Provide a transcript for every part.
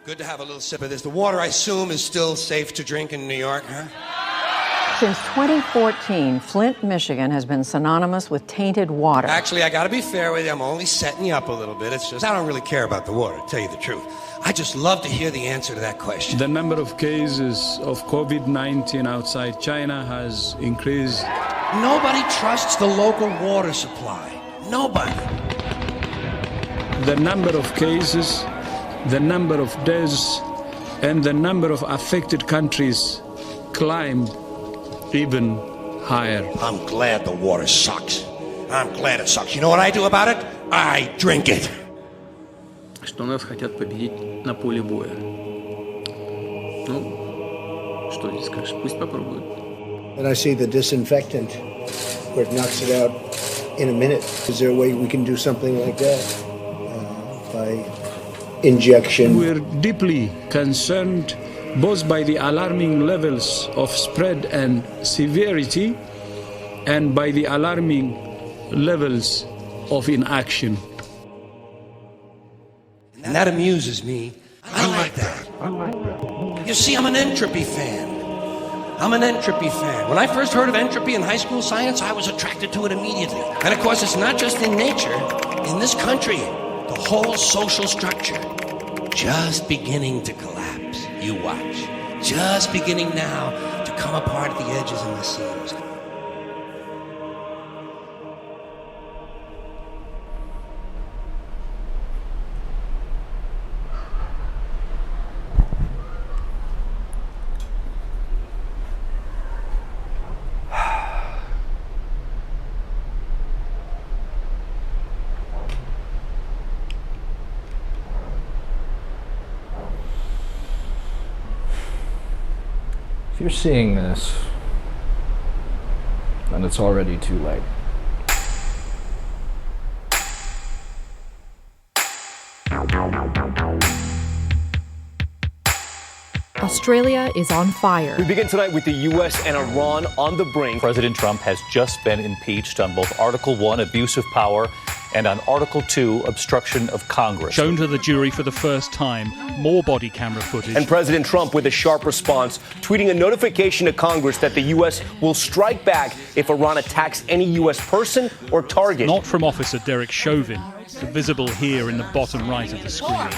Good to have a little sip of this. The water, I assume, is still safe to drink in New York, huh? Since 2014, Flint, Michigan has been synonymous with tainted water. Actually, I gotta be fair with you. I'm only setting you up a little bit. It's just, I don't really care about the water, to tell you the truth. I just love to hear the answer to that question. The number of cases of COVID-19 outside China has increased. Nobody trusts the local water supply. Nobody. The number of cases, the number of deaths, and the number of affected countries climbed even higher. I'm glad the water sucks. I'm glad it sucks. You know what I do about it? I drink it. Что нас хотят победить на поле боя. Ну, что здесь скажешь? Пусть попробуют. And I see the disinfectant where it knocks it out in a minute. Is there a way we can do something like that by injection? We're deeply concerned both by the alarming levels of spread and severity and by the alarming levels of inaction. And that amuses me. I like that. You see, I'm an Entropy fan. I'm an Entropy fan. When I first heard of entropy in high school science, I was attracted to it immediately. And of course, it's not just in nature. In this country, the whole social structure just beginning to collapse. You watch. Just beginning now to come apart at the edges and the seams. If you're seeing this, then it's already too late. Australia is on fire. We begin tonight with the U.S. and Iran on the brink. President Trump has just been impeached on both Article 1, abuse of power, and on Article 2, obstruction of Congress. Shown to the jury for the first time, more body camera footage. And President Trump with a sharp response, tweeting a notification to Congress that the U.S. will strike back if Iran attacks any U.S. person or target. Not from Officer Derek Chauvin, visible here in the bottom right of the screen.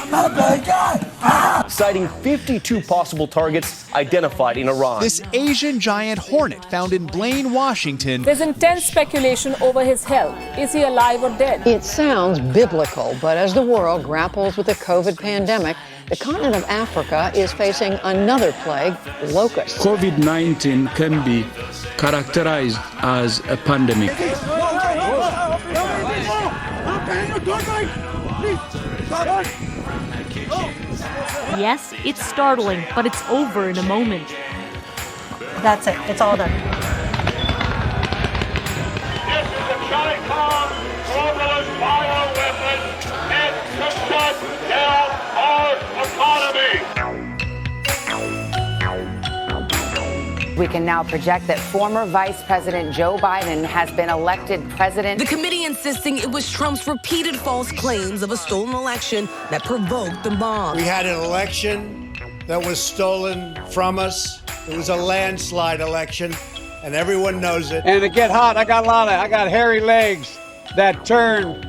Citing 52 possible targets identified in Iran. This Asian giant hornet found in Blaine, Washington. There's intense speculation over his health. Is he alive or dead? It sounds biblical, but as the world grapples with the COVID pandemic, the continent of Africa is facing another plague, locusts. COVID-19 can be characterized as a pandemic. Yes, it's startling, but it's over in a moment. That's it. It's all done. This is a China globalist bioweapon meant to shut down our economy. We can now project that former Vice President Joe Biden has been elected president. The committee insisting it was Trump's repeated false claims of a stolen election that provoked the mob. We had an election that was stolen from us. It was a landslide election, and everyone knows it. And to get hot, I got hairy legs that turn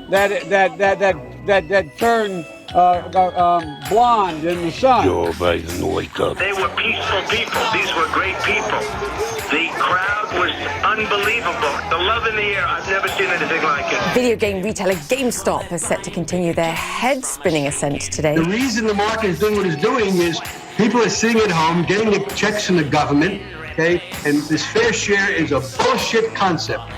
blonde in the sun. Joe Biden, wake up. They were peaceful people. These were great people. The crowd was unbelievable. The love in the air. I've never seen anything like it. Video game retailer GameStop is set to continue their head-spinning ascent today. The reason the market is doing what it's doing is people are sitting at home, getting the checks from the government, okay? And this fair share is a bullshit concept.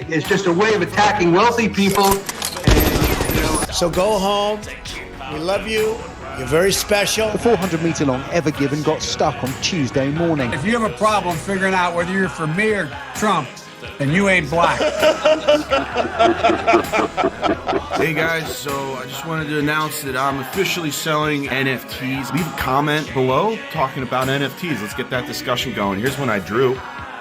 It's just a way of attacking wealthy people. And, you know. So go home. We love you. You're very special. The 400-meter long Ever Given got stuck on Tuesday morning. If you have a problem figuring out whether you're for me or Trump, then you ain't black. Hey guys, so I just wanted to announce that I'm officially selling NFTs. Leave a comment below talking about NFTs. Let's get that discussion going. Here's one I drew.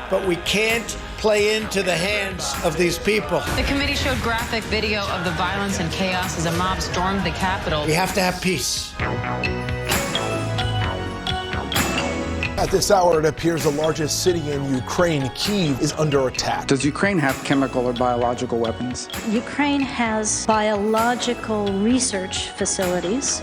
But we can't play into the hands of these people. The committee showed graphic video of the violence and chaos as a mob stormed the Capitol. We have to have peace. At this hour, it appears the largest city in Ukraine, Kyiv, is under attack. Does Ukraine have chemical or biological weapons? Ukraine has biological research facilities,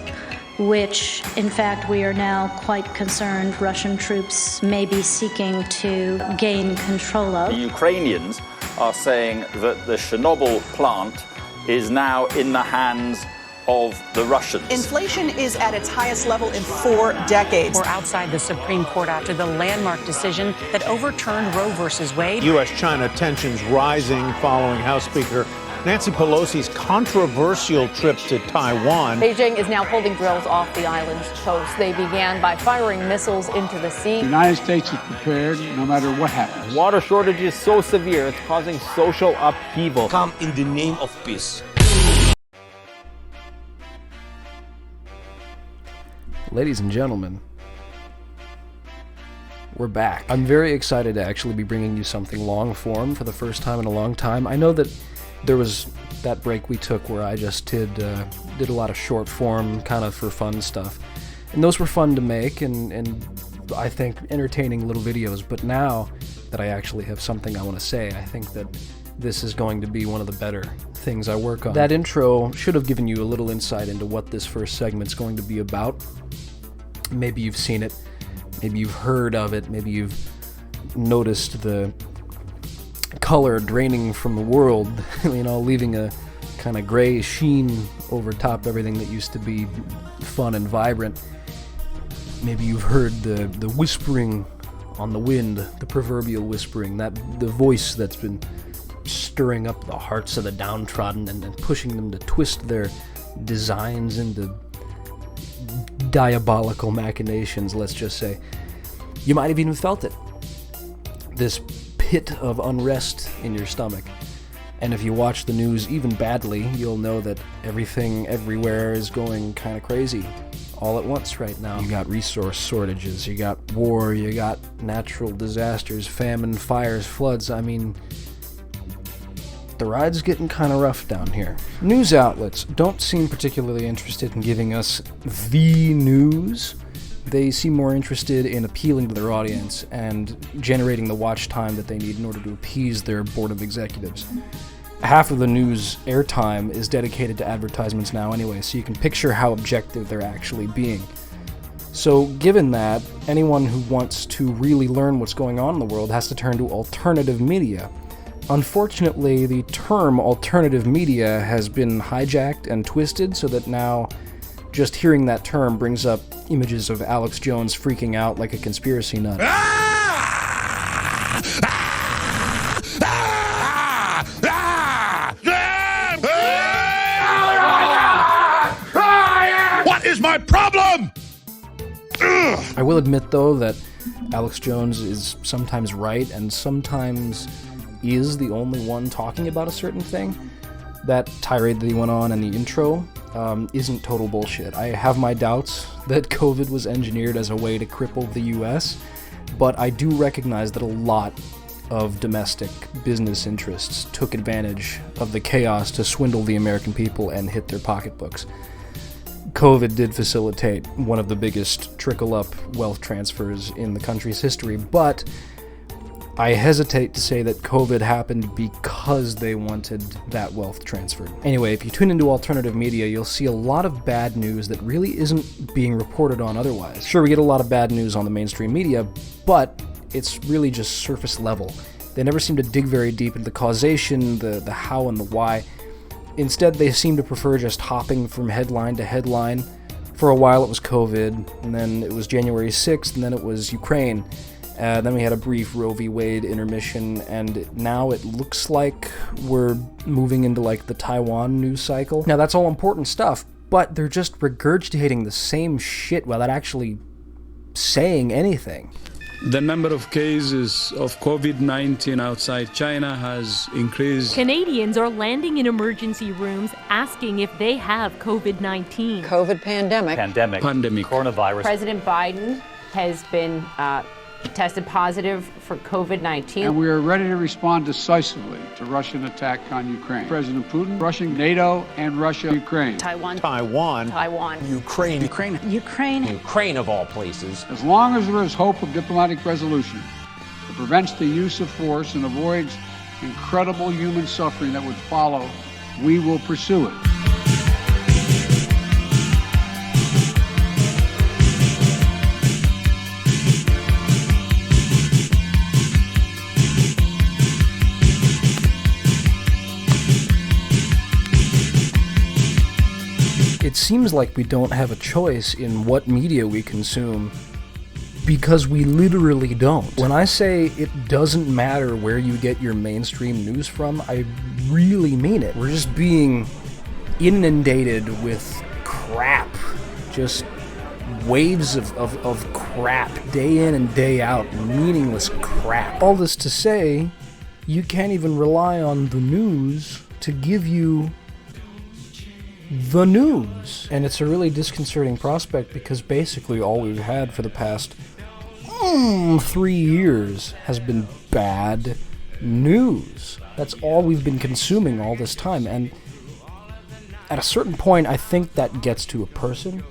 which, in fact, we are now quite concerned Russian troops may be seeking to gain control of. The Ukrainians are saying that the Chernobyl plant is now in the hands of the Russians. Inflation is at its highest level in 4 decades. We're outside the Supreme Court after the landmark decision that overturned Roe versus Wade. U.S.-China tensions rising following House Speaker Nancy Pelosi's controversial trip to Taiwan. Beijing is now holding drills off the island's coast. They began by firing missiles into the sea. The United States is prepared no matter what happens. Water shortage is so severe, it's causing social upheaval. Come in the name of peace. Ladies and gentlemen, we're back. I'm very excited to actually be bringing you something long form for the first time in a long time. I know that there was that break we took where I just did a lot of short form, kind of for fun stuff. And those were fun to make and I think entertaining little videos. But now that I actually have something I want to say, I think that this is going to be one of the better things I work on. That intro should have given you a little insight into what this first segment's going to be about. Maybe you've seen it, maybe you've heard of it, maybe you've noticed the color draining from the world, leaving a kind of gray sheen over top everything that used to be fun and vibrant. Maybe you've heard the whispering on the wind, the proverbial whispering, that the voice that's been stirring up the hearts of the downtrodden and pushing them to twist their designs into diabolical machinations, let's just say. You might have even felt it. This pit of unrest in your stomach. And if you watch the news even badly, you'll know that everything everywhere is going kind of crazy all at once right now. You got resource shortages, you got war, you got natural disasters, famine, fires, floods. I mean, the ride's getting kind of rough down here. News outlets don't seem particularly interested in giving us the news. They seem more interested in appealing to their audience and generating the watch time that they need in order to appease their board of executives. Half of the news airtime is dedicated to advertisements now anyway, so you can picture how objective they're actually being. So given that, anyone who wants to really learn what's going on in the world has to turn to alternative media. Unfortunately, the term alternative media has been hijacked and twisted so that now just hearing that term brings up images of Alex Jones freaking out like a conspiracy nut. What is my problem? I will admit, though, that Alex Jones is sometimes right and sometimes is the only one talking about a certain thing. That tirade that he went on in the intro isn't total bullshit. I have my doubts that COVID was engineered as a way to cripple the US, but I do recognize that a lot of domestic business interests took advantage of the chaos to swindle the American people and hit their pocketbooks. COVID did facilitate one of the biggest trickle-up wealth transfers in the country's history, but I hesitate to say that COVID happened because they wanted that wealth transferred. Anyway, if you tune into alternative media, you'll see a lot of bad news that really isn't being reported on otherwise. Sure, we get a lot of bad news on the mainstream media, but it's really just surface level. They never seem to dig very deep into the causation, the how and the why. Instead, they seem to prefer just hopping from headline to headline. For a while it was COVID, and then it was January 6th, and then it was Ukraine. Then we had a brief Roe v. Wade intermission, and now it looks like we're moving into like the Taiwan news cycle. Now that's all important stuff, but they're just regurgitating the same shit without actually saying anything. The number of cases of COVID-19 outside China has increased. Canadians are landing in emergency rooms asking if they have COVID-19. COVID pandemic. Pandemic. Coronavirus. President Biden has been tested positive for COVID-19. And we are ready to respond decisively to Russian attack on Ukraine. President Putin, rushing NATO and Russia, Ukraine. Taiwan. Ukraine. Ukraine of all places. As long as there is hope of diplomatic resolution that prevents the use of force and avoids incredible human suffering that would follow, we will pursue it. It seems like we don't have a choice in what media we consume, because we literally don't. When I say it doesn't matter where you get your mainstream news from, I really mean it. We're just being inundated with crap. Just waves of crap, day in and day out, meaningless crap. All this to say, you can't even rely on the news to give you the news. And it's a really disconcerting prospect, because basically all we've had for the past 3 years has been bad news. That's all we've been consuming all this time. And at a certain point, I think that gets to a person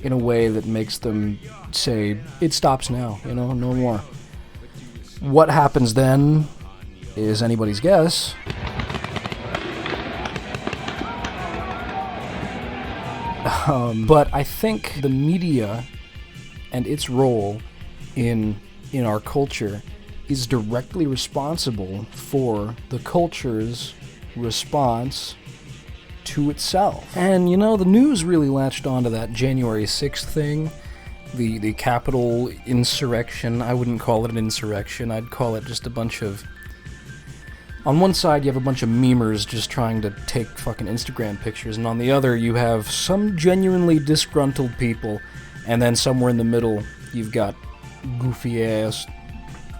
in a way that makes them say, it stops now, no more. What happens then is anybody's guess. But I think the media and its role in our culture is directly responsible for the culture's response to itself. And the news really latched onto that January 6th thing, the Capitol insurrection. I wouldn't call it an insurrection, I'd call it just a bunch of... On one side, you have a bunch of memers just trying to take fucking Instagram pictures, and on the other, you have some genuinely disgruntled people, and then somewhere in the middle, you've got goofy-ass,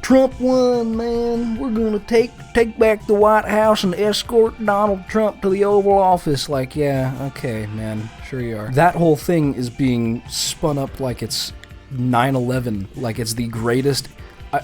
Trump won, man, we're gonna take back the White House and escort Donald Trump to the Oval Office. Like, yeah, okay, man, sure you are. That whole thing is being spun up like it's 9/11, like it's the greatest...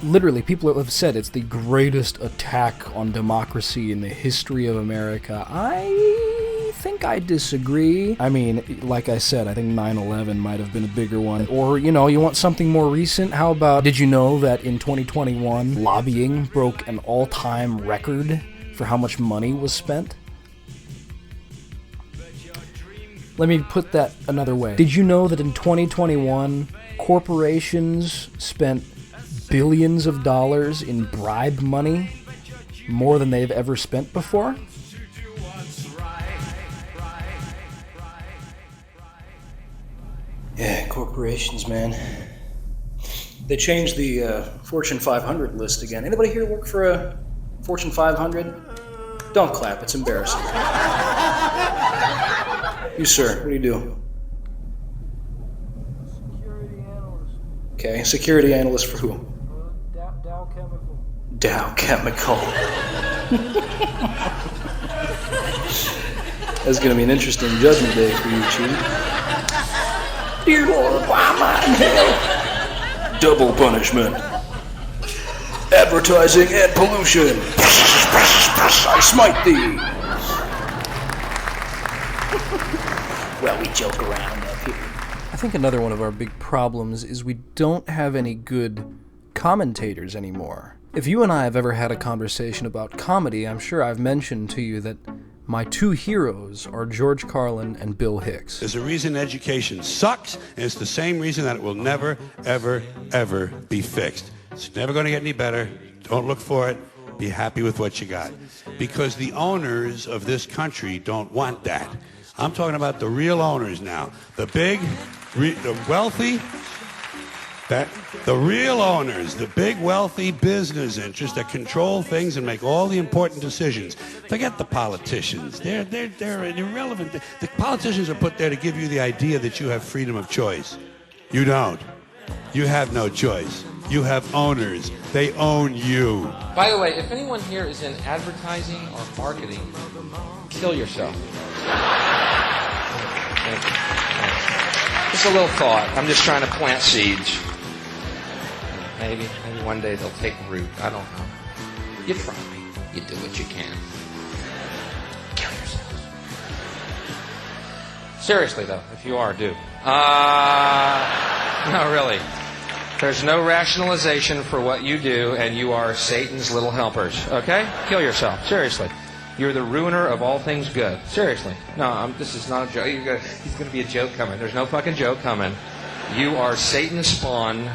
literally, people have said it's the greatest attack on democracy in the history of America. I think I disagree. I mean, like I said, I think 9/11 might have been a bigger one. Or, you want something more recent? How about, did you know that in 2021, lobbying broke an all-time record for how much money was spent? Let me put that another way. Did you know that in 2021, corporations spent billions of dollars in bribe money, more than they've ever spent before? Yeah, corporations, man. They changed the Fortune 500 list again. Anybody here work for a Fortune 500? Don't clap, it's embarrassing. You, sir, what do you do? Okay, security analyst for who? Dow Chemical. That's going to be an interesting judgment day for you, Chief. Dear Lord, why am I in hell? Double punishment. Advertising and pollution. I smite thee. Well, we joke around up here. I think another one of our big problems is we don't have any good commentators anymore. If you and I have ever had a conversation about comedy, I'm sure I've mentioned to you that my two heroes are George Carlin and Bill Hicks. There's a reason education sucks, and it's the same reason that it will never, ever, ever be fixed. It's never going to get any better. Don't look for it. Be happy with what you got. Because the owners of this country don't want that. I'm talking about the real owners now. The big, the wealthy, the real owners, the big wealthy business interests that control things and make all the important decisions. Forget the politicians. They're irrelevant. The politicians are put there to give you the idea that you have freedom of choice. You don't. You have no choice. You have owners. They own you. By the way, if anyone here is in advertising or marketing, kill yourself. Thank you. Just a little thought. I'm just trying to plant seeds. Maybe one day they'll take root. I don't know. You try. You do what you can. Kill yourselves. Seriously, though, if you are, do. No, really. There's no rationalization for what you do, and you are Satan's little helpers. Okay? Kill yourself. Seriously. You're the ruiner of all things good. Seriously. No, this is not a joke. He's going to be a joke coming. There's no fucking joke coming. You are Satan's spawn,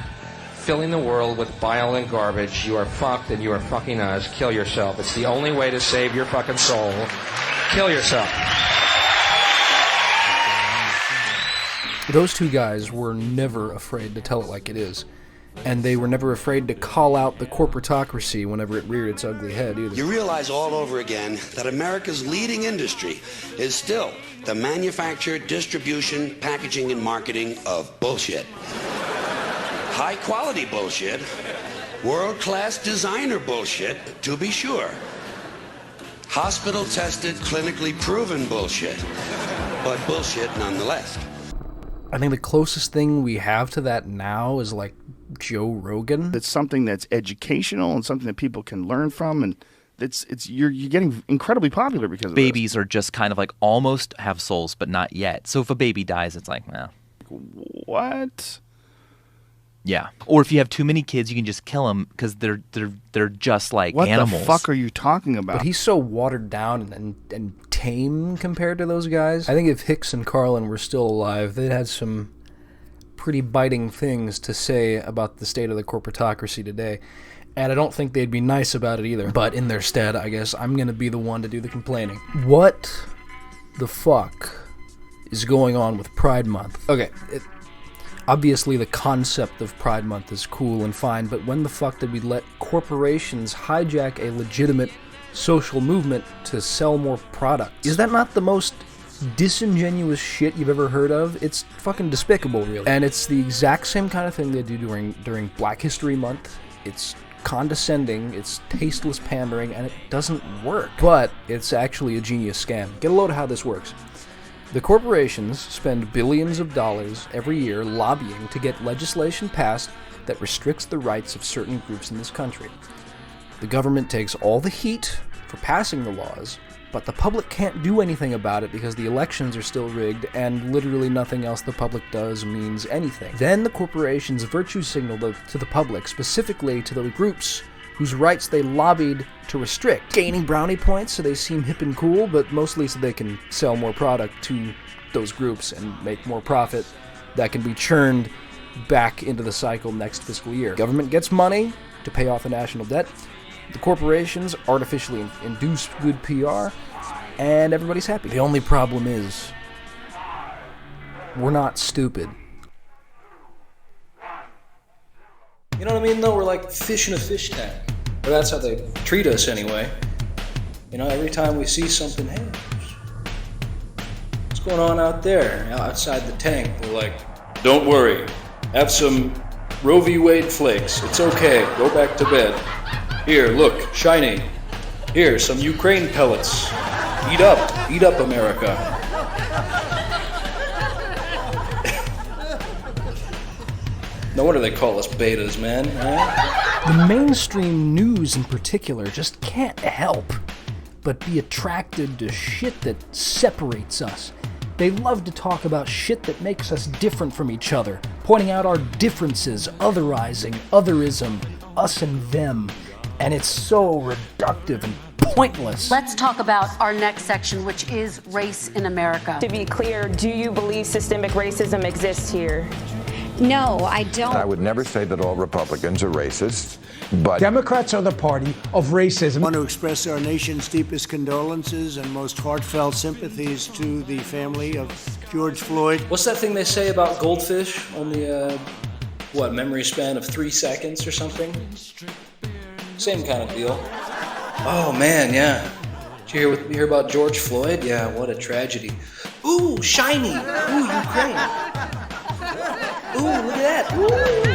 filling the world with bile and garbage. You are fucked, and you are fucking us. Kill yourself. It's the only way to save your fucking soul. Kill yourself. Those two guys were never afraid to tell it like it is. And they were never afraid to call out the corporatocracy whenever it reared its ugly head either. You realize all over again that America's leading industry is still the manufacture, distribution, packaging, and marketing of bullshit. High-quality bullshit, world-class designer bullshit, to be sure. Hospital-tested, clinically proven bullshit, but bullshit nonetheless. I think the closest thing we have to that now is like Joe Rogan. It's something that's educational and something that people can learn from, and you're getting incredibly popular because of babies are just kind of like almost have souls, but not yet. So if a baby dies, it's like, well, what? Yeah. Or if you have too many kids, you can just kill them because they're just like animals. What the fuck are you talking about? But he's so watered down and tame compared to those guys. I think if Hicks and Carlin were still alive, they'd had some pretty biting things to say about the state of the corporatocracy today. And I don't think they'd be nice about it either. But in their stead, I guess I'm going to be the one to do the complaining. What the fuck is going on with Pride Month? Okay, obviously the concept of Pride Month is cool and fine, but when the fuck did we let corporations hijack a legitimate social movement to sell more products? Is that not the most disingenuous shit you've ever heard of? It's fucking despicable, really. And it's the exact same kind of thing they do during Black History Month. It's condescending, it's tasteless pandering, and it doesn't work. But it's actually a genius scam. Get a load of how this works. The corporations spend billions of dollars every year lobbying to get legislation passed that restricts the rights of certain groups in this country. The government takes all the heat for passing the laws, but the public can't do anything about it because the elections are still rigged and literally nothing else the public does means anything. Then the corporations virtue signal to the public, specifically to those groups whose rights they lobbied to restrict, gaining brownie points so they seem hip and cool, but mostly so they can sell more product to those groups and make more profit that can be churned back into the cycle next fiscal year. Government gets money to pay off the national debt. The corporations artificially induce good PR, and everybody's happy. The only problem is, we're not stupid. You know what I mean, though? We're like fish in a fish tank. Or that's how they treat us, anyway. You know, every time we see something, hey, what's going on out there, outside the tank? They're like, don't worry, have some Roe v. Wade flakes. It's okay, go back to bed. Here, look, shiny. Here, some Ukraine pellets. Eat up, America. No wonder they call us betas, man. Right? The mainstream news in particular just can't help but be attracted to shit that separates us. They love to talk about shit that makes us different from each other, pointing out our differences, otherizing, otherism, us and them. And it's so reductive and pointless. Let's talk about our next section, which is race in America. To be clear, do you believe systemic racism exists here? No, I don't. I would never say that all Republicans are racist, but Democrats are the party of racism. I want to express our nation's deepest condolences and most heartfelt sympathies to the family of George Floyd. What's that thing they say about goldfish? Only memory span of 3 seconds or something? Same kind of deal. Oh man, yeah. Did you hear about George Floyd? Yeah, what a tragedy. Ooh, shiny. Ooh, Ukraine. Ooh, look at that. Ooh.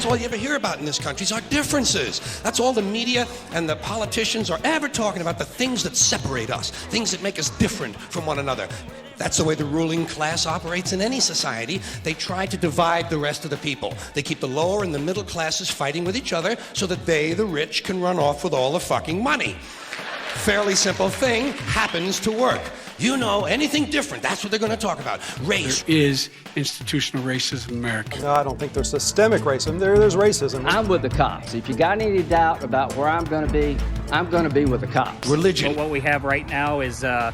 That's all you ever hear about in this country is our differences. That's all the media and the politicians are ever talking about, the things that separate us, things that make us different from one another. That's the way the ruling class operates in any society. They try to divide the rest of the people. They keep the lower and the middle classes fighting with each other so that they, the rich, can run off with all the fucking money. Fairly simple thing, happens to work. You know, anything different, that's what they're going to talk about. Race. There is institutional racism in America. No, I don't think there's systemic racism. There's racism. I'm with the cops. If you got any doubt about where I'm going to be with the cops. Religion. What we have right now is a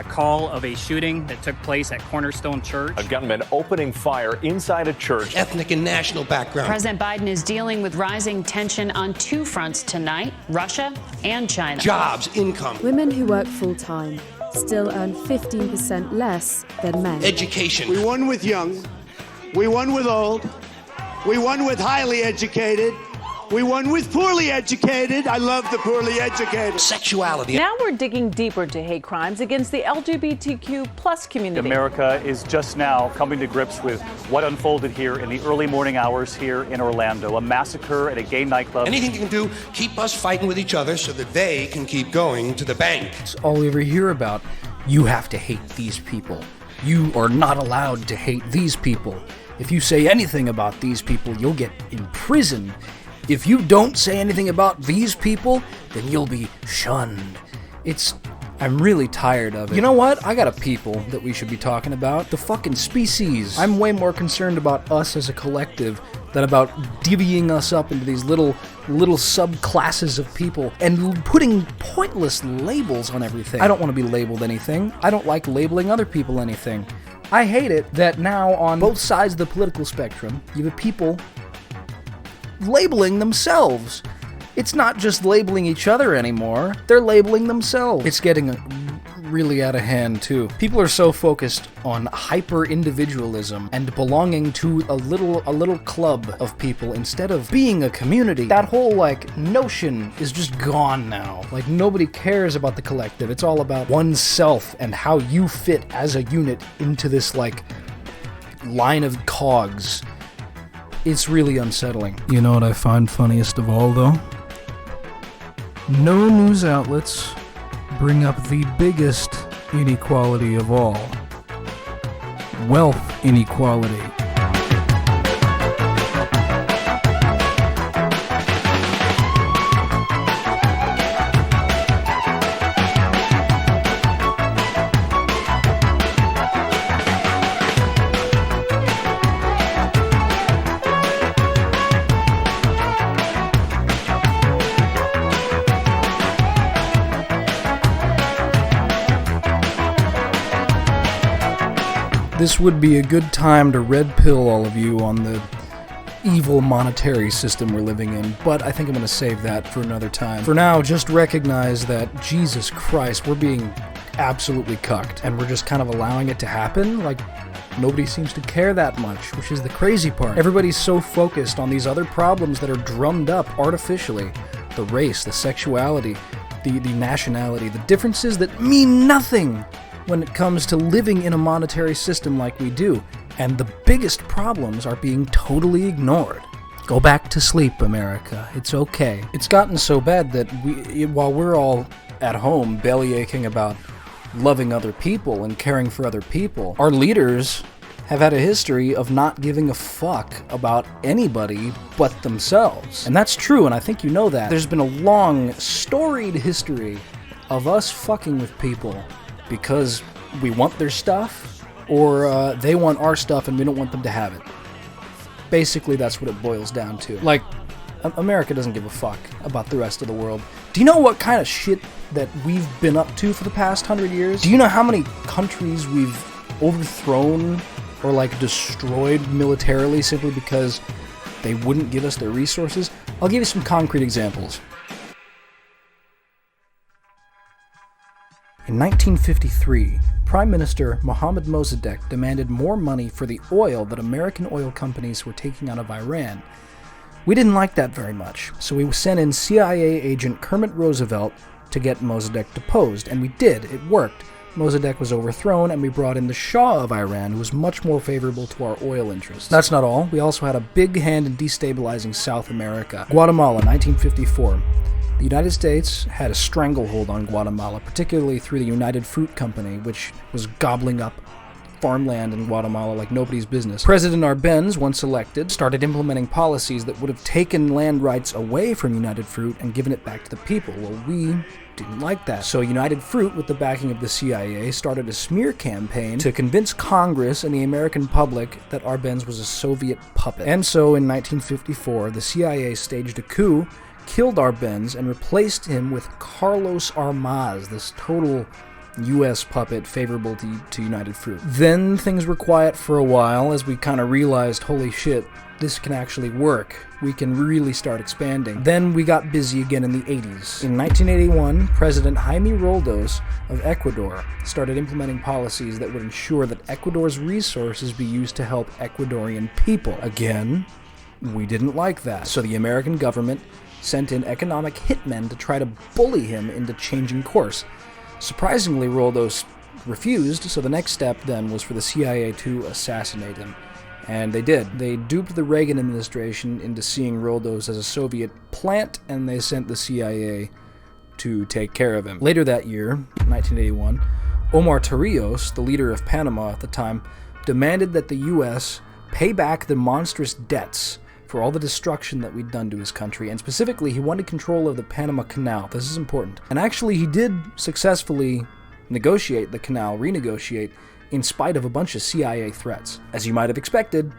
call of a shooting that took place at Cornerstone Church. A gunman opening fire inside a church. Ethnic and national background. President Biden is dealing with rising tension on two fronts tonight, Russia and China. Jobs, income. Women who work full-time still earn 15% less than men. Education. We won with young. We won with old. We won with highly educated. We won with poorly educated. I love the poorly educated. Sexuality. Now we're digging deeper into hate crimes against the LGBTQ plus community. America is just now coming to grips with what unfolded here in the early morning hours here in Orlando. A massacre at a gay nightclub. Anything you can do, keep us fighting with each other so that they can keep going to the bank. It's all we ever hear about. You have to hate these people. You are not allowed to hate these people. If you say anything about these people, you'll get imprisoned. If you don't say anything about these people, then you'll be shunned. I'm really tired of it. You know what? I got a people that we should be talking about. The fucking species. I'm way more concerned about us as a collective than about divvying us up into these little subclasses of people and putting pointless labels on everything. I don't want to be labeled anything. I don't like labeling other people anything. I hate it that now on both sides of the political spectrum, you have people labeling themselves. It's not just labeling each other anymore, they're labeling themselves. It's getting really out of hand too. People are so focused on hyper-individualism and belonging to a little club of people instead of being a community. That whole notion is just gone now. Nobody cares about the collective. It's all about oneself and how you fit as a unit into this line of cogs. It's really unsettling. You know what I find funniest of all, though? No news outlets bring up the biggest inequality of all. Wealth inequality. This would be a good time to red pill all of you on the evil monetary system we're living in, but I think I'm going to save that for another time. For now, just recognize that, Jesus Christ, we're being absolutely cucked, and we're just kind of allowing it to happen. Nobody seems to care that much, which is the crazy part. Everybody's so focused on these other problems that are drummed up artificially. The race, the sexuality, the nationality, the differences that mean nothing when it comes to living in a monetary system like we do, and the biggest problems are being totally ignored. Go back to sleep, America. It's okay. It's gotten so bad that while we're all at home bellyaching about loving other people and caring for other people, our leaders have had a history of not giving a fuck about anybody but themselves. And that's true, and I think you know that. There's been a long, storied history of us fucking with people because we want their stuff, or they want our stuff and we don't want them to have it. Basically, that's what it boils down to. America doesn't give a fuck about the rest of the world. Do you know what kind of shit that we've been up to for the past 100 years? Do you know how many countries we've overthrown or destroyed militarily simply because they wouldn't give us their resources? I'll give you some concrete examples. In 1953, Prime Minister Mohammad Mossadegh demanded more money for the oil that American oil companies were taking out of Iran. We didn't like that very much, so we sent in CIA agent Kermit Roosevelt to get Mossadegh deposed, and we did. It worked. Mossadegh was overthrown, and we brought in the Shah of Iran, who was much more favorable to our oil interests. That's not all. We also had a big hand in destabilizing South America. Guatemala, 1954. The United States had a stranglehold on Guatemala, particularly through the United Fruit Company, which was gobbling up farmland in Guatemala like nobody's business. President Arbenz, once elected, started implementing policies that would have taken land rights away from United Fruit and given it back to the people. Well, we didn't like that. So United Fruit, with the backing of the CIA, started a smear campaign to convince Congress and the American public that Arbenz was a Soviet puppet. And so in 1954, the CIA staged a coup, killed Arbenz, and replaced him with Carlos Armaz, this total U.S. puppet favorable to United Fruit. Then things were quiet for a while as we kind of realized, holy shit, this can actually work. We can really start expanding. Then we got busy again in the 80s. In 1981, President Jaime Roldos of Ecuador started implementing policies that would ensure that Ecuador's resources be used to help Ecuadorian people. Again, we didn't like that. So the American government sent in economic hitmen to try to bully him into changing course. Surprisingly, Roldos refused, so the next step then was for the CIA to assassinate him. And they did. They duped the Reagan administration into seeing Roldos as a Soviet plant, and they sent the CIA to take care of him. Later that year, 1981, Omar Torrijos, the leader of Panama at the time, demanded that the U.S. pay back the monstrous debts for all the destruction that we'd done to his country, and specifically, he wanted control of the Panama Canal. This is important. And actually, he did successfully negotiate the canal, renegotiate, in spite of a bunch of CIA threats. As you might have expected,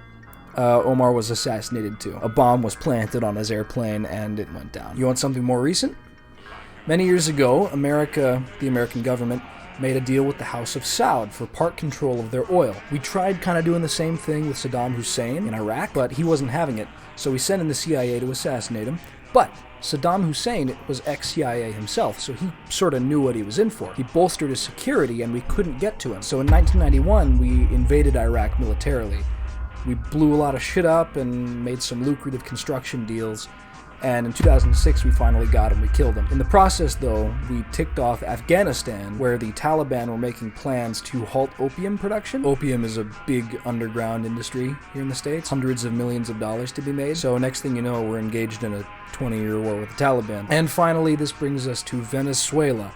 Omar was assassinated too. A bomb was planted on his airplane, and it went down. You want something more recent? Many years ago, the American government, made a deal with the House of Saud for part control of their oil. We tried kind of doing the same thing with Saddam Hussein in Iraq, but he wasn't having it, so we sent in the CIA to assassinate him. But Saddam Hussein was ex-CIA himself, so he sort of knew what he was in for. He bolstered his security, and we couldn't get to him. So in 1991, we invaded Iraq militarily. We blew a lot of shit up and made some lucrative construction deals. And in 2006, we finally got him. We killed him. In the process, though, we ticked off Afghanistan, where the Taliban were making plans to halt opium production. Opium is a big underground industry here in the States. Hundreds of millions of dollars to be made. So next thing you know, we're engaged in a 20-year war with the Taliban. And finally, this brings us to Venezuela.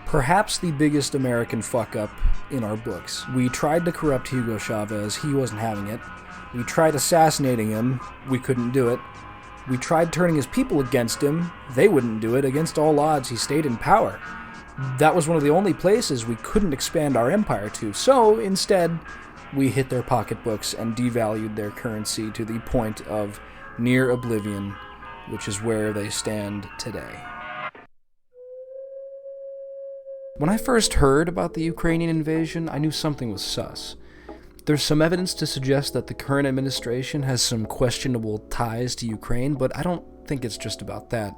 Perhaps the biggest American fuck-up in our books. We tried to corrupt Hugo Chavez. He wasn't having it. We tried assassinating him. We couldn't do it. We tried turning his people against him. They wouldn't do it. Against all odds, he stayed in power. That was one of the only places we couldn't expand our empire to. So, instead, we hit their pocketbooks and devalued their currency to the point of near oblivion, which is where they stand today. When I first heard about the Ukrainian invasion, I knew something was sus. There's some evidence to suggest that the current administration has some questionable ties to Ukraine, but I don't think it's just about that.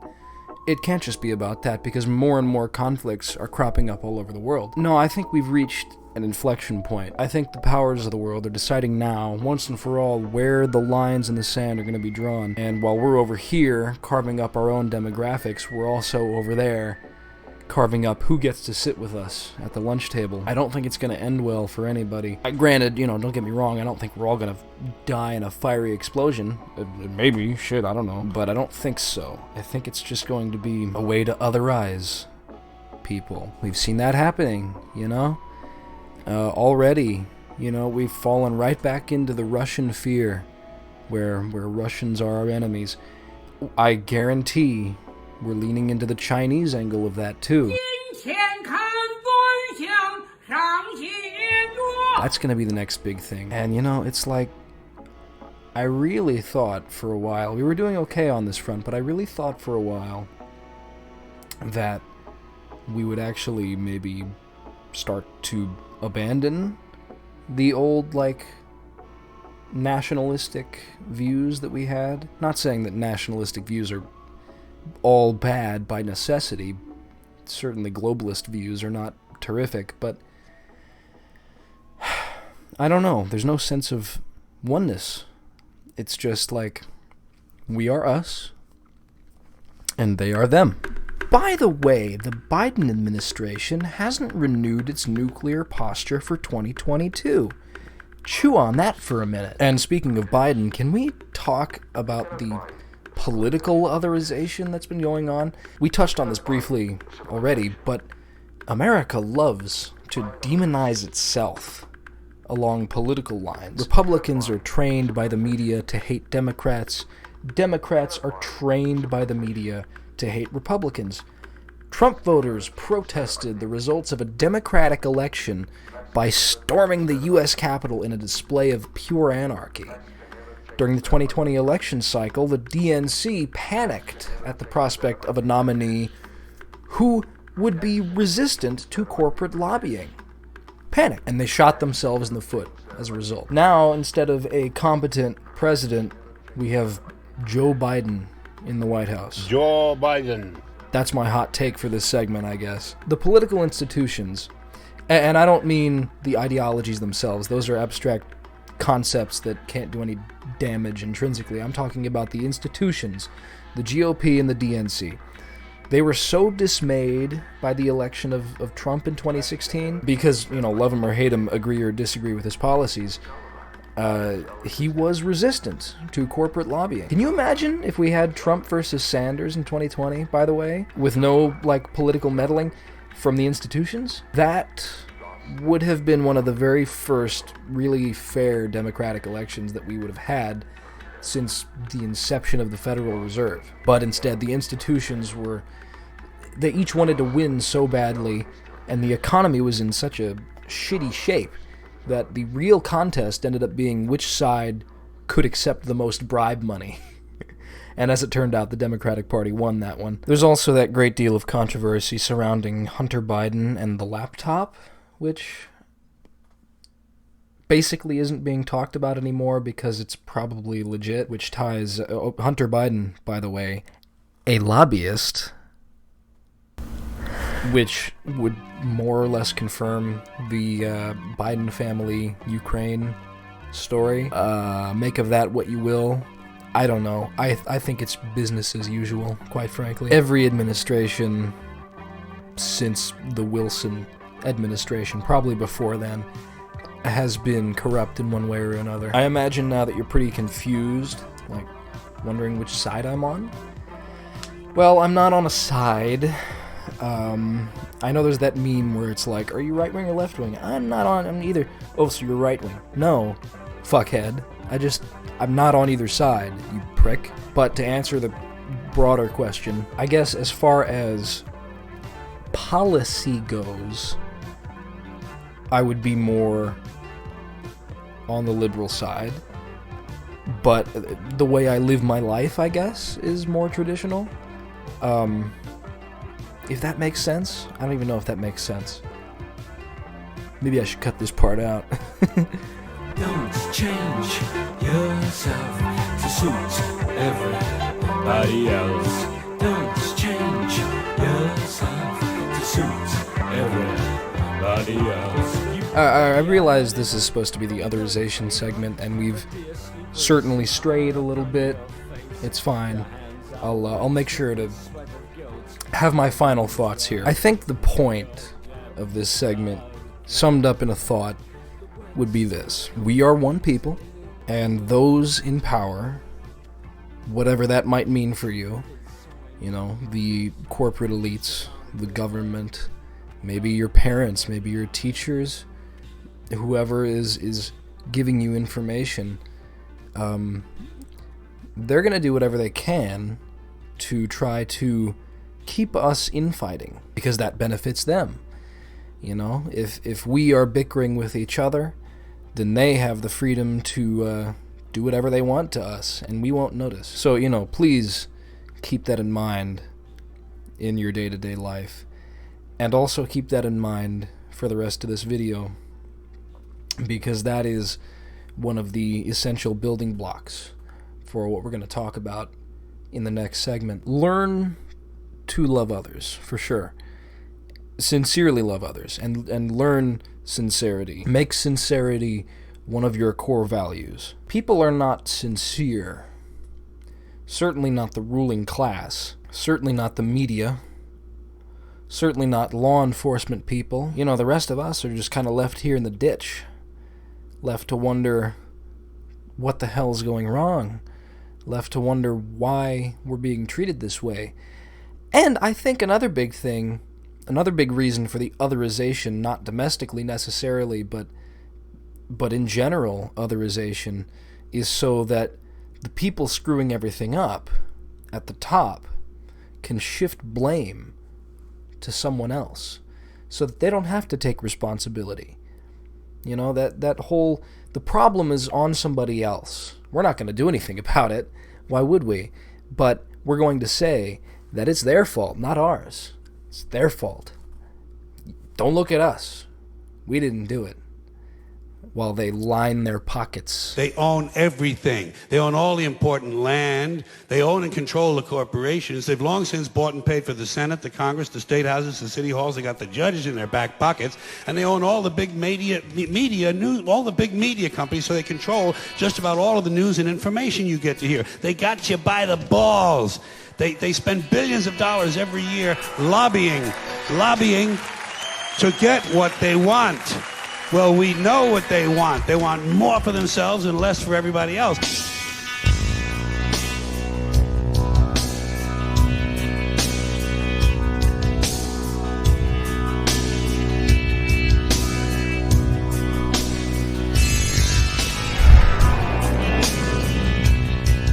It can't just be about that, because more and more conflicts are cropping up all over the world. No, I think we've reached an inflection point. I think the powers of the world are deciding now, once and for all, where the lines in the sand are going to be drawn. And while we're over here carving up our own demographics, we're also over there carving up who gets to sit with us at the lunch table. I don't think it's going to end well for anybody. Granted, don't get me wrong, I don't think we're all going to die in a fiery explosion. Maybe, shit, I don't know. But I don't think so. I think it's just going to be a way to otherize people. We've seen that happening, already. We've fallen right back into the Russian fear, where Russians are our enemies. I guarantee we're leaning into the Chinese angle of that, too. That's going to be the next big thing. And, it's like, I really thought for a while, we were doing okay on this front, but I really thought for a while that we would actually maybe start to abandon the old, nationalistic views that we had. Not saying that nationalistic views are all bad by necessity. Certainly globalist views are not terrific, but I don't know. There's no sense of oneness. It's just like, we are us, and they are them. By the way, the Biden administration hasn't renewed its nuclear posture for 2022. Chew on that for a minute. And speaking of Biden, can we talk about the political otherization that's been going on? We touched on this briefly already, but America loves to demonize itself along political lines. Republicans are trained by the media to hate Democrats. Democrats are trained by the media to hate Republicans. Trump voters protested the results of a Democratic election by storming the U.S. Capitol in a display of pure anarchy. During the 2020 election cycle, the DNC panicked at the prospect of a nominee who would be resistant to corporate lobbying. Panic, and they shot themselves in the foot as a result. Now, instead of a competent president, we have Joe Biden in the White House. Joe Biden. That's my hot take for this segment, I guess. The political institutions, and I don't mean the ideologies themselves, those are abstract concepts that can't do any damage intrinsically. I'm talking about the institutions, the GOP and the DNC. They were so dismayed by the election of Trump in 2016 because, love him or hate him, agree or disagree with his policies. He was resistant to corporate lobbying. Can you imagine if we had Trump versus Sanders in 2020, by the way, with no, political meddling from the institutions? That would have been one of the very first really fair democratic elections that we would have had since the inception of the Federal Reserve. But instead, the institutions they each wanted to win so badly, and the economy was in such a shitty shape that the real contest ended up being which side could accept the most bribe money. And as it turned out, the Democratic Party won that one. There's also that great deal of controversy surrounding Hunter Biden and the laptop, which basically isn't being talked about anymore because it's probably legit, which ties Hunter Biden, by the way, a lobbyist, which would more or less confirm the Biden family Ukraine story. Make of that what you will. I don't know. I think it's business as usual, quite frankly. Every administration since the Wilson administration, probably before then, has been corrupt in one way or another. I imagine now that you're pretty confused, wondering which side I'm on. Well, I'm not on a side. I know there's that meme where it's like, are you right-wing or left-wing? I'm not on either. Oh, so you're right-wing. No, fuckhead. I'm not on either side, you prick. But to answer the broader question, I guess as far as policy goes, I would be more on the liberal side. But the way I live my life, I guess, is more traditional. If that makes sense? I don't even know if that makes sense. Maybe I should cut this part out. Don't change yourself to suit everybody else. Don't change yourself to suit everybody else. I realize this is supposed to be the otherization segment, and we've certainly strayed a little bit. It's fine. I'll make sure to have my final thoughts here. I think the point of this segment, summed up in a thought, would be this. We are one people, and those in power, whatever that might mean for you, the corporate elites, the government, maybe your parents, maybe your teachers, whoever is giving you information, they're going to do whatever they can to try to keep us infighting, because that benefits them. If we are bickering with each other, then they have the freedom to do whatever they want to us, and we won't notice. So, please keep that in mind in your day-to-day life, and also keep that in mind for the rest of this video, because that is one of the essential building blocks for what we're going to talk about in the next segment. Learn to love others, for sure. Sincerely love others, and learn sincerity. Make sincerity one of your core values. People are not sincere. Certainly not the ruling class. Certainly not the media. Certainly not law enforcement people. You know, the rest of us are just kind of left here in the ditch. Left to wonder what the hell's going wrong. Left to wonder why we're being treated this way. And I think another big reason for the otherization, not domestically necessarily, but in general otherization, is so that the people screwing everything up at the top can shift blame to someone else so that they don't have to take responsibility. You know, the problem is on somebody else. We're not going to do anything about it. Why would we? But we're going to say that it's their fault, not ours. It's their fault. Don't look at us. We didn't do it. While they line their pockets. They own everything. They own all the important land. They own and control the corporations. They've long since bought and paid for the Senate, the Congress, the state houses, the city halls. They got the judges in their back pockets, and they own all the big media news, all the big media companies. So they control just about all of the news and information you get to hear. They got you by the balls. They spend billions of dollars every year lobbying to get what they want. Well, we know what they want. They want more for themselves and less for everybody else.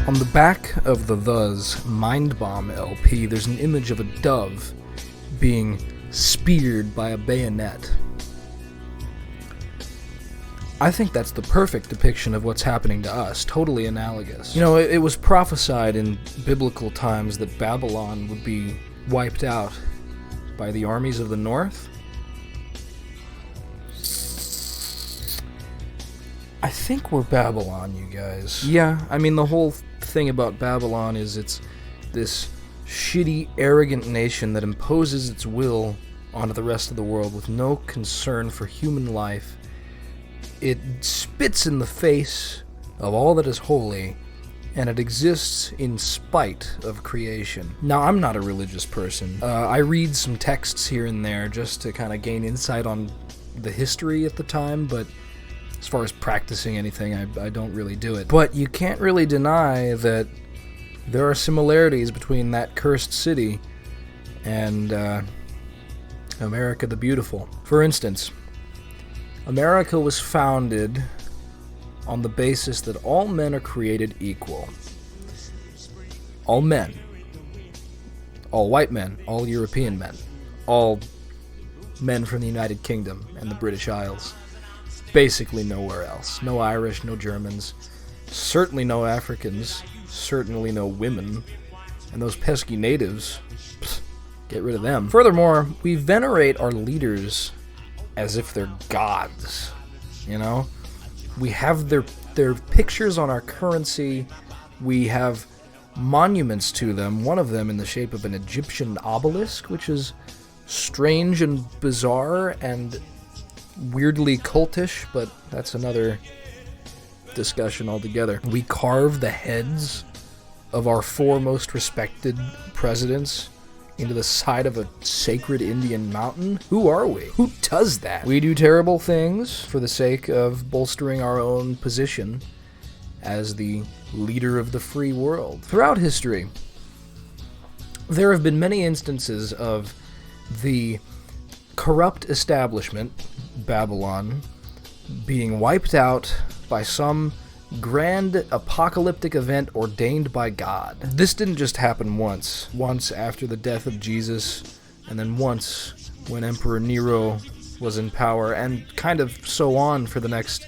On the back of the Thus Mind Bomb LP, there's an image of a dove being speared by a bayonet. I think that's the perfect depiction of what's happening to us, totally analogous. You know, it was prophesied in biblical times that Babylon would be wiped out by the armies of the north. I think we're Babylon, you guys. Yeah, I mean, the whole thing about Babylon is it's this shitty, arrogant nation that imposes its will onto the rest of the world with no concern for human life. It spits in the face of all that is holy, and it exists in spite of creation. Now, I'm not a religious person. I read some texts here and there just to kind of gain insight on the history at the time, but as far as practicing anything, I don't really do it. But you can't really deny that there are similarities between that cursed city and America the Beautiful. For instance, America was founded on the basis that all men are created equal. All men. All white men. All European men. All men from the United Kingdom and the British Isles. Basically nowhere else. No Irish, no Germans. Certainly no Africans. Certainly no women. And those pesky natives, get rid of them. Furthermore, we venerate our leaders as if they're gods, you know? We have their pictures on our currency. We have monuments to them, one of them in the shape of an Egyptian obelisk, which is strange and bizarre and weirdly cultish, but that's another discussion altogether. We carve the heads of our four most respected presidents into the side of a sacred Indian mountain? Who are we? Who does that? We do terrible things for the sake of bolstering our own position as the leader of the free world. Throughout history, there have been many instances of the corrupt establishment, Babylon, being wiped out by some grand apocalyptic event ordained by God. This didn't just happen once after the death of Jesus, and then once when Emperor Nero was in power, and kind of so on for the next,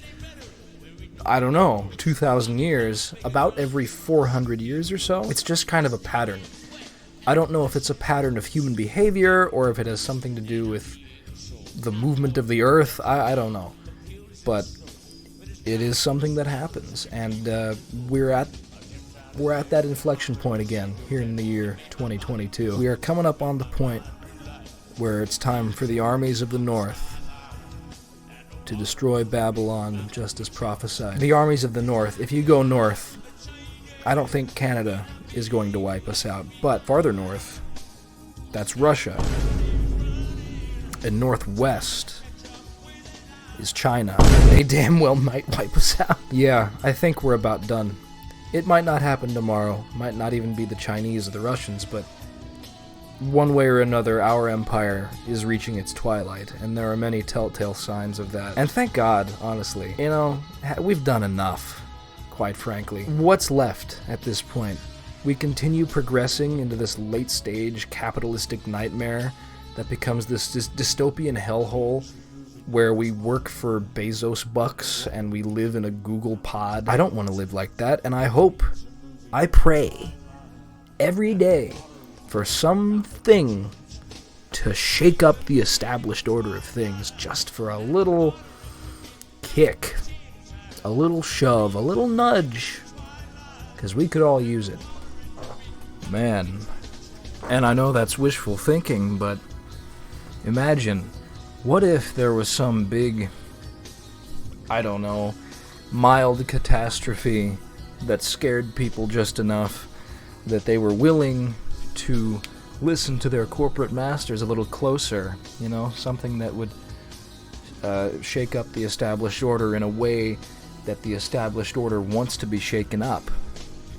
2,000 years, about every 400 years or so. It's just kind of a pattern. I don't know if it's a pattern of human behavior, or if it has something to do with the movement of the earth. I don't know. But it is something that happens, and we're at that inflection point again here in the year 2022. We are coming up on the point where it's time for the armies of the north to destroy Babylon, just as prophesied. The armies of the north, if you go north, I don't think Canada is going to wipe us out, but farther north, that's Russia. and northwest is China. They damn well might wipe us out. Yeah, I think we're about done. It might not happen tomorrow, might not even be the Chinese or the Russians, but one way or another, our empire is reaching its twilight, and there are many telltale signs of that. And thank God, honestly. You know, we've done enough, quite frankly. What's left at this point? We continue progressing into this late-stage capitalistic nightmare that becomes this dystopian hellhole where we work for Bezos bucks and we live in a Google pod. I don't want to live like that, and I pray every day for something to shake up the established order of things, just for a little kick, a little shove, a little nudge, because we could all use it. Man. And I know that's wishful thinking, but imagine, what if there was some big, I don't know, mild catastrophe that scared people just enough that they were willing to listen to their corporate masters a little closer, you know, something that would shake up the established order in a way that the established order wants to be shaken up.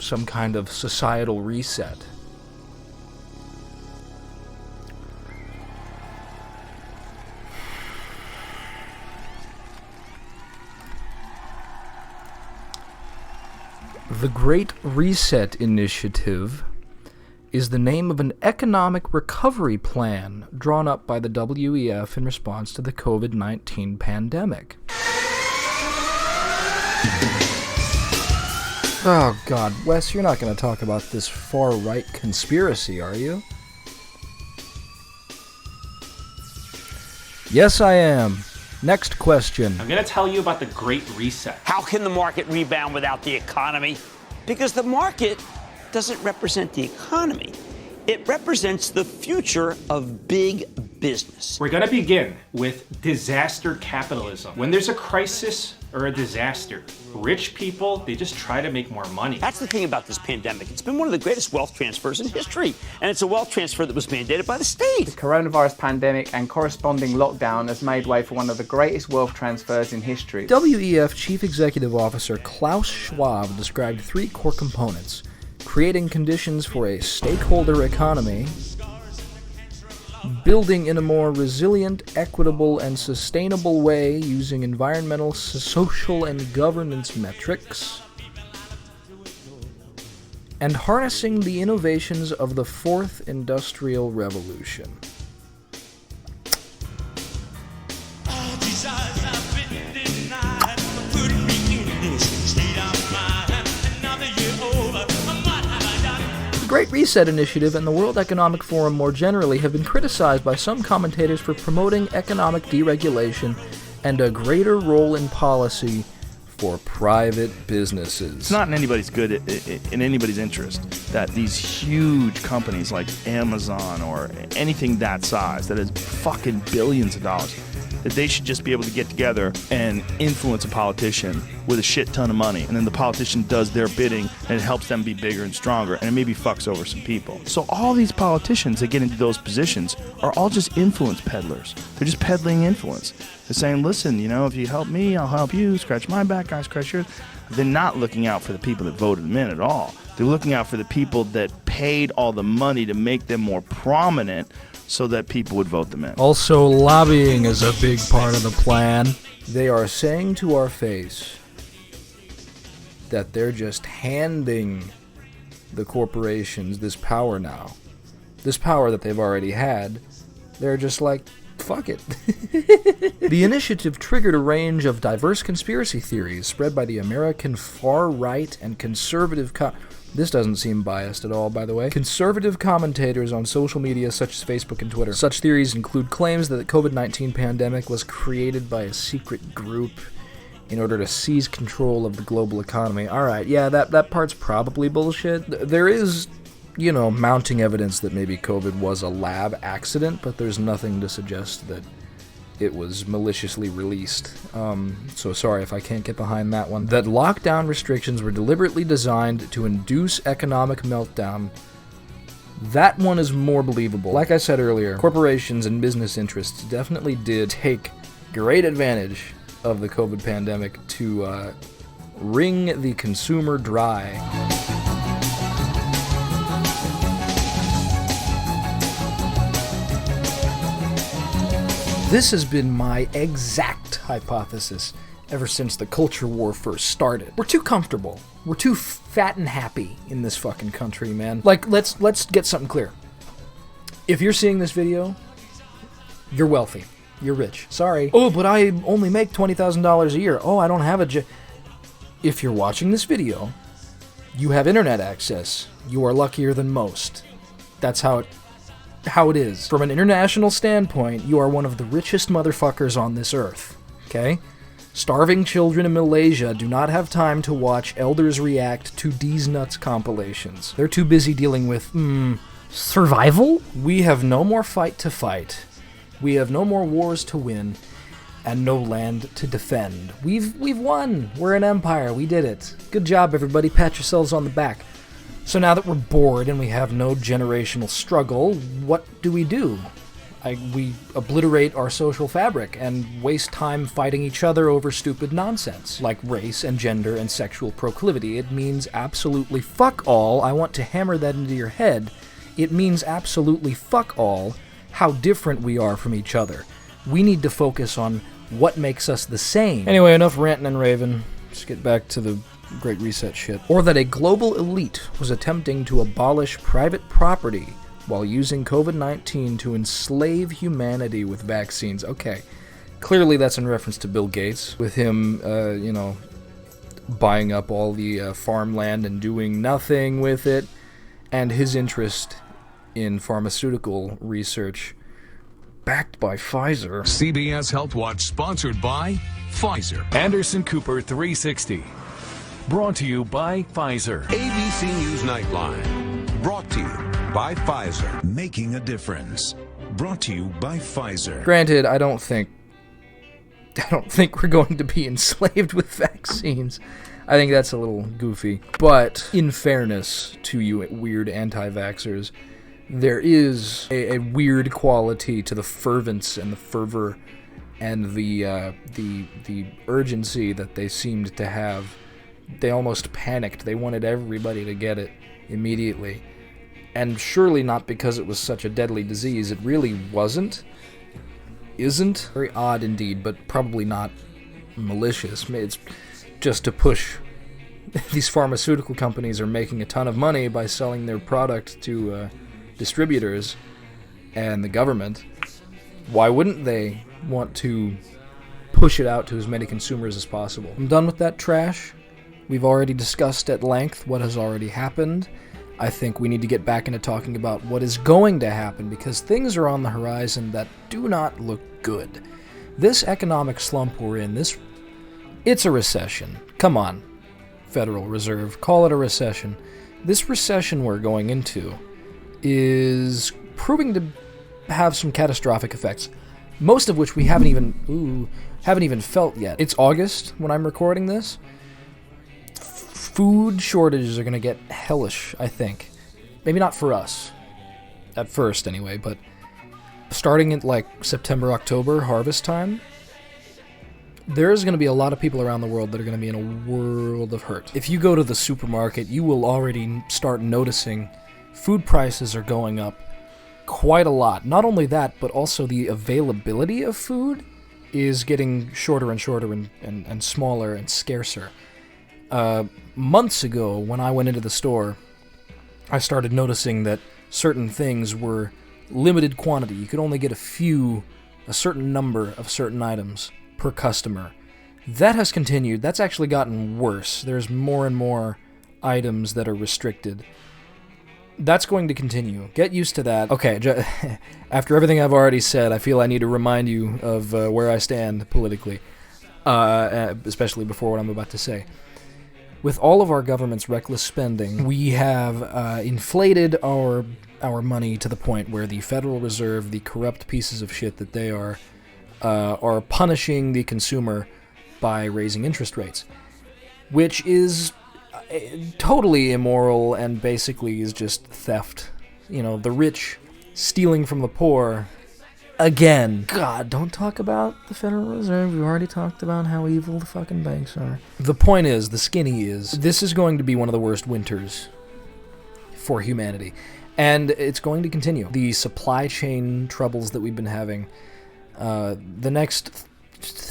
Some kind of societal reset. The Great Reset Initiative is the name of an economic recovery plan drawn up by the WEF in response to the COVID-19 pandemic. Oh God, Wes, you're not going to talk about this far-right conspiracy, are you? Yes, I am. Next question. I'm going to tell you about the Great Reset. How can the market rebound without the economy? Because the market doesn't represent the economy. It represents the future of big business. We're going to begin with disaster capitalism. When there's a crisis or a disaster, rich people, they just try to make more money. That's the thing about this pandemic. It's been one of the greatest wealth transfers in history. And it's a wealth transfer that was mandated by the state. The coronavirus pandemic and corresponding lockdown has made way for one of the greatest wealth transfers in history. WEF Chief Executive Officer Klaus Schwab described three core components: creating conditions for a stakeholder economy, building in a more resilient, equitable, and sustainable way using environmental, social, and governance metrics, and harnessing the innovations of the Fourth Industrial Revolution. The Great Reset Initiative and the World Economic Forum more generally have been criticized by some commentators for promoting economic deregulation and a greater role in policy for private businesses. It's not in anybody's in anybody's interest that these huge companies like Amazon or anything that size, that is fucking billions of dollars, that they should just be able to get together and influence a politician with a shit ton of money, and then the politician does their bidding and it helps them be bigger and stronger, and it maybe fucks over some people. So all these politicians that get into those positions are all just influence peddlers. They're just peddling influence. They're saying, listen, you know, if you help me, I'll help you, scratch my back, I scratch yours. They're not looking out for the people that voted them in at all. They're looking out for the people that paid all the money to make them more prominent so that people would vote them in. Also, lobbying is a big part of the plan. They are saying to our face that they're just handing the corporations this power now. This power that they've already had. They're just like, fuck it. The initiative triggered a range of diverse conspiracy theories spread by the American far-right and conservative This doesn't seem biased at all, by the way. Conservative commentators on social media such as Facebook and Twitter. Such theories include claims that the COVID-19 pandemic was created by a secret group in order to seize control of the global economy. Alright, yeah, that part's probably bullshit. There is, you know, mounting evidence that maybe COVID was a lab accident, but there's nothing to suggest that it was maliciously released. So sorry if I can't get behind that one. That lockdown restrictions were deliberately designed to induce economic meltdown That one is more believable. Like I said earlier, corporations and business interests definitely did take great advantage of the COVID pandemic to wring the consumer dry. This has been my exact hypothesis ever since the culture war first started. We're too comfortable. We're too fat and happy in this fucking country, man. Like, let's get something clear. If you're seeing this video, you're wealthy. You're rich. Sorry. Oh, but I only make $20,000 a year. Oh, I don't have a If you're watching this video, you have internet access. You are luckier than most. That's how it is. From an international standpoint, you are one of the richest motherfuckers on this earth. Okay? Starving children in Malaysia do not have time to watch elders react to D's Nuts compilations. They're too busy dealing with, survival? We have no more fight to fight. We have no more wars to win, and no land to defend. We've won. We're an empire. We did it. Good job, everybody. Pat yourselves on the back. So now that we're bored and we have no generational struggle, what do? We obliterate our social fabric and waste time fighting each other over stupid nonsense, like race and gender and sexual proclivity. It means absolutely fuck all. I want to hammer that into your head. It means absolutely fuck all how different we are from each other. We need to focus on what makes us the same. Anyway, enough ranting and raving. Let's get back to the Great Reset shit. Or that a global elite was attempting to abolish private property while using COVID-19 to enslave humanity with vaccines. Okay, clearly that's in reference to Bill Gates, with him, buying up all the farmland and doing nothing with it, and his interest in pharmaceutical research backed by Pfizer. CBS Health Watch sponsored by Pfizer. Anderson Cooper 360. Brought to you by Pfizer. ABC News Nightline. Brought to you by Pfizer. Making a difference. Brought to you by Pfizer. Granted, I don't think we're going to be enslaved with vaccines. I think that's a little goofy. But in fairness to you weird anti-vaxxers, there is a weird quality to the fervence and the fervor and the urgency that they seemed to have. They almost panicked. They wanted everybody to get it immediately. And surely not because it was such a deadly disease. It really isn't. Very odd indeed, but probably not malicious. It's just to push. These pharmaceutical companies are making a ton of money by selling their product to distributors and the government. Why wouldn't they want to push it out to as many consumers as possible? I'm done with that trash. We've already discussed at length what has already happened. I think we need to get back into talking about what is going to happen, because things are on the horizon that do not look good. This economic slump we're in, it's a recession. Come on, Federal Reserve, call it a recession. This recession we're going into is proving to have some catastrophic effects, most of which we haven't even felt yet. It's August when I'm recording this. Food shortages are going to get hellish, I think. Maybe not for us, at first anyway, but starting in like September, October, harvest time, there's going to be a lot of people around the world that are going to be in a world of hurt. If you go to the supermarket, you will already start noticing food prices are going up quite a lot. Not only that, but also the availability of food is getting shorter and shorter and smaller and scarcer. Months ago, when I went into the store, I started noticing that certain things were limited quantity. You could only get a certain number of certain items per customer. That has continued. That's actually gotten worse. There's more and more items that are restricted. That's going to continue. Get used to that. Okay, after everything I've already said, I feel I need to remind you of where I stand politically, especially before what I'm about to say. With all of our government's reckless spending, we have inflated our money to the point where the Federal Reserve, the corrupt pieces of shit that they are punishing the consumer by raising interest rates, which is totally immoral and basically is just theft the rich stealing from the poor again. God, don't talk about the Federal Reserve. We've already talked about how evil the fucking banks are. The point is, the skinny is, this is going to be one of the worst winters for humanity. And it's going to continue. The supply chain troubles that we've been having, the next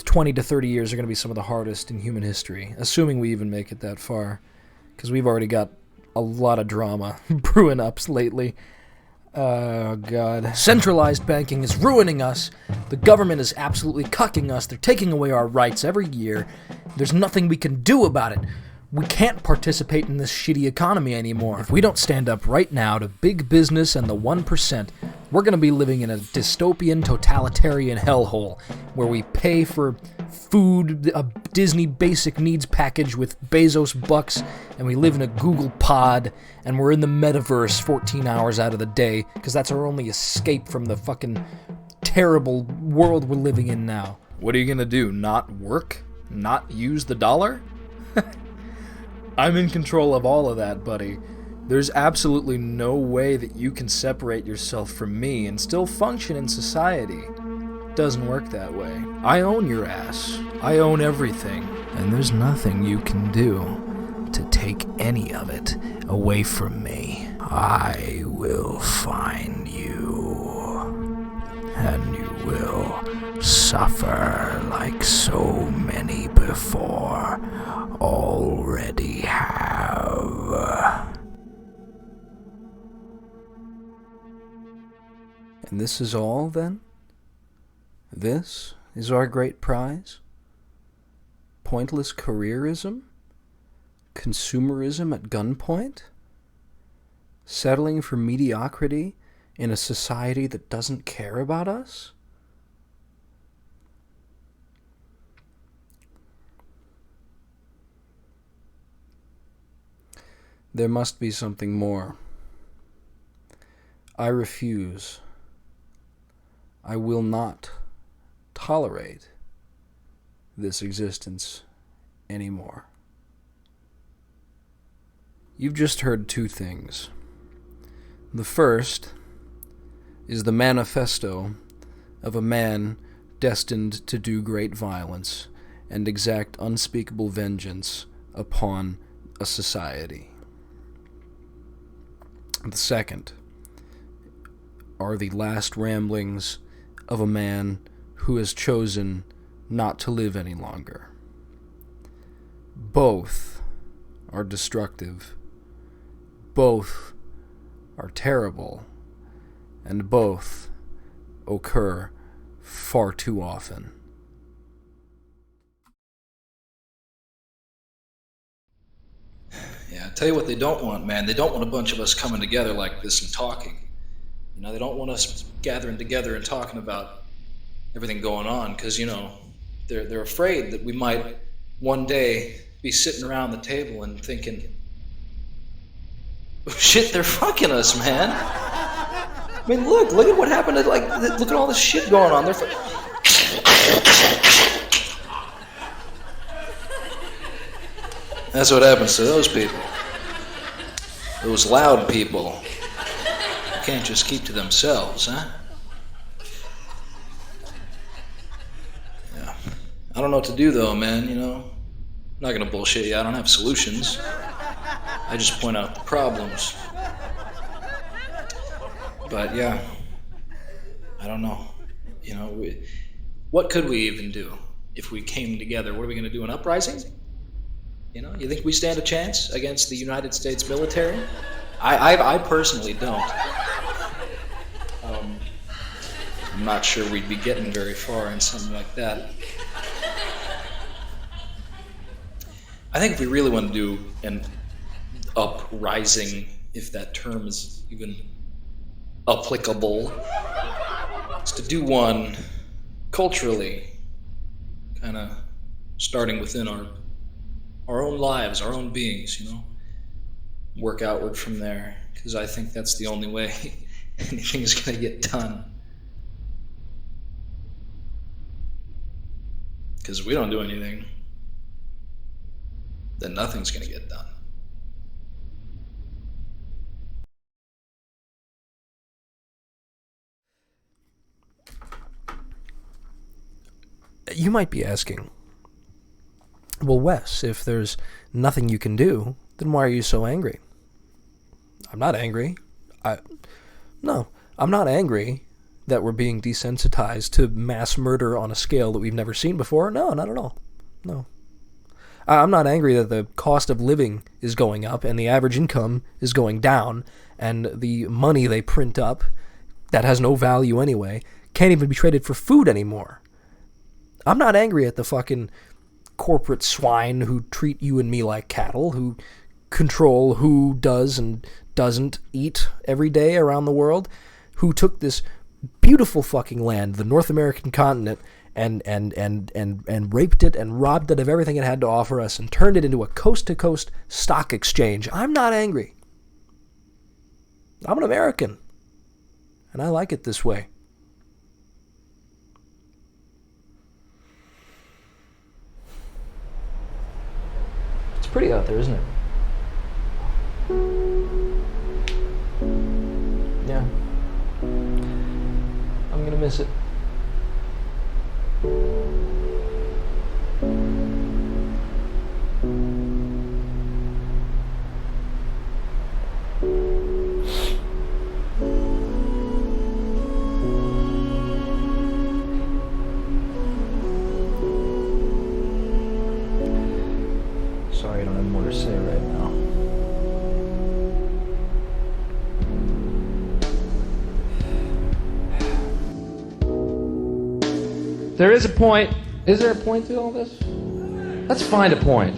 20 to 30 years are going to be some of the hardest in human history, assuming we even make it that far, because we've already got a lot of drama brewing up lately. Oh, God. Centralized banking is ruining us. The government is absolutely cucking us. They're taking away our rights every year. There's nothing we can do about it. We can't participate in this shitty economy anymore. If we don't stand up right now to big business and the 1%, we're going to be living in a dystopian, totalitarian hellhole where we pay for food, a Disney basic needs package with Bezos bucks, and we live in a Google pod, and we're in the metaverse 14 hours out of the day, because that's our only escape from the fucking terrible world we're living in now. What are you going to do? Not work? Not use the dollar? I'm in control of all of that, buddy. There's absolutely no way that you can separate yourself from me and still function in society. It doesn't work that way. I own your ass. I own everything. And there's nothing you can do to take any of it away from me. I will find you. And you will suffer like so many before already have. And this is all, then? This is our great prize? Pointless careerism? Consumerism at gunpoint? Settling for mediocrity in a society that doesn't care about us? There must be something more. I refuse. I will not tolerate this existence anymore. You've just heard two things. The first is the manifesto of a man destined to do great violence and exact unspeakable vengeance upon a society. The second are the last ramblings of a man who has chosen not to live any longer. Both are destructive. Both are terrible. And both occur far too often. Yeah, I'll tell you what they don't want, man. They don't want a bunch of us coming together like this and talking. They don't want us gathering together and talking about everything going on, because, they're afraid that we might one day be sitting around the table and thinking, oh, shit, they're fucking us, man. I mean, look at what happened to, look at all this shit going on. They're That's what happens to those people. Those loud people. They can't just keep to themselves, huh? Yeah. I don't know what to do, though, man, I'm not gonna bullshit you. I don't have solutions. I just point out the problems. But, yeah, I don't know. What could we even do if we came together? What are we gonna do, an uprising? You think we stand a chance against the United States military? I personally don't. I'm not sure we'd be getting very far in something like that. I think if we really want to do an uprising, if that term is even applicable, is to do one culturally, kind of starting within our own lives, our own beings, work outward from there, because I think that's the only way anything's going to get done. Because if we don't do anything, then nothing's going to get done. You might be asking, well, Wes, if there's nothing you can do, then why are you so angry? I'm not angry. No, I'm not angry that we're being desensitized to mass murder on a scale that we've never seen before. No, not at all. No. I'm not angry that the cost of living is going up and the average income is going down and the money they print up that has no value anyway can't even be traded for food anymore. I'm not angry at the fucking corporate swine who treat you and me like cattle, who control who does and doesn't eat every day around the world, who took this beautiful fucking land, the North American continent, and raped it and robbed it of everything it had to offer us and turned it into a coast-to-coast stock exchange. I'm not angry. I'm an American, and I like it this way. It's pretty out there, isn't it? Yeah. I'm gonna miss it. Sorry, I don't have more to say right now. There is a point. Is there a point to all this? Let's find a point.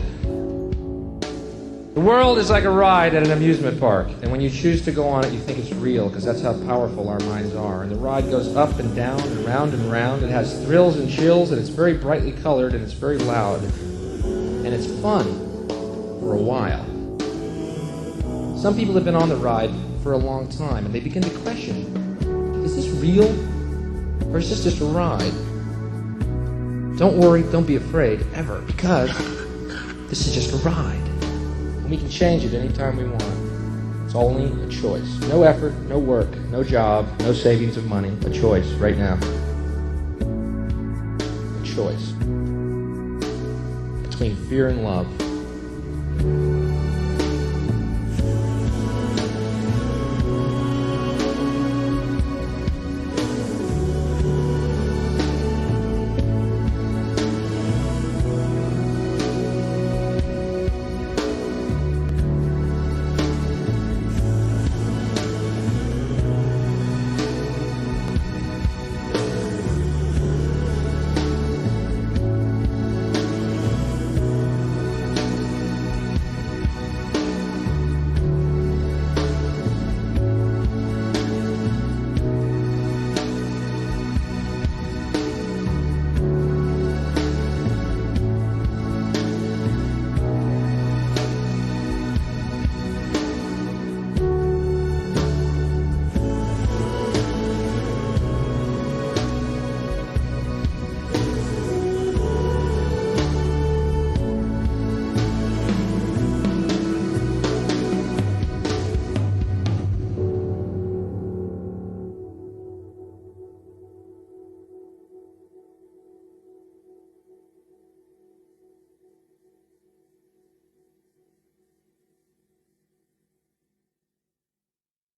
The world is like a ride at an amusement park, and when you choose to go on it, you think it's real, because that's how powerful our minds are. And the ride goes up and down and round and round. It has thrills and chills, and it's very brightly colored, and it's very loud. And it's fun for a while. Some people have been on the ride for a long time, and they begin to question, is this real, or is this just a ride? Don't worry, don't be afraid, ever, because this is just a ride. And we can change it anytime we want. It's only a choice. No effort, no work, no job, no savings of money. A choice right now. A choice between fear and love.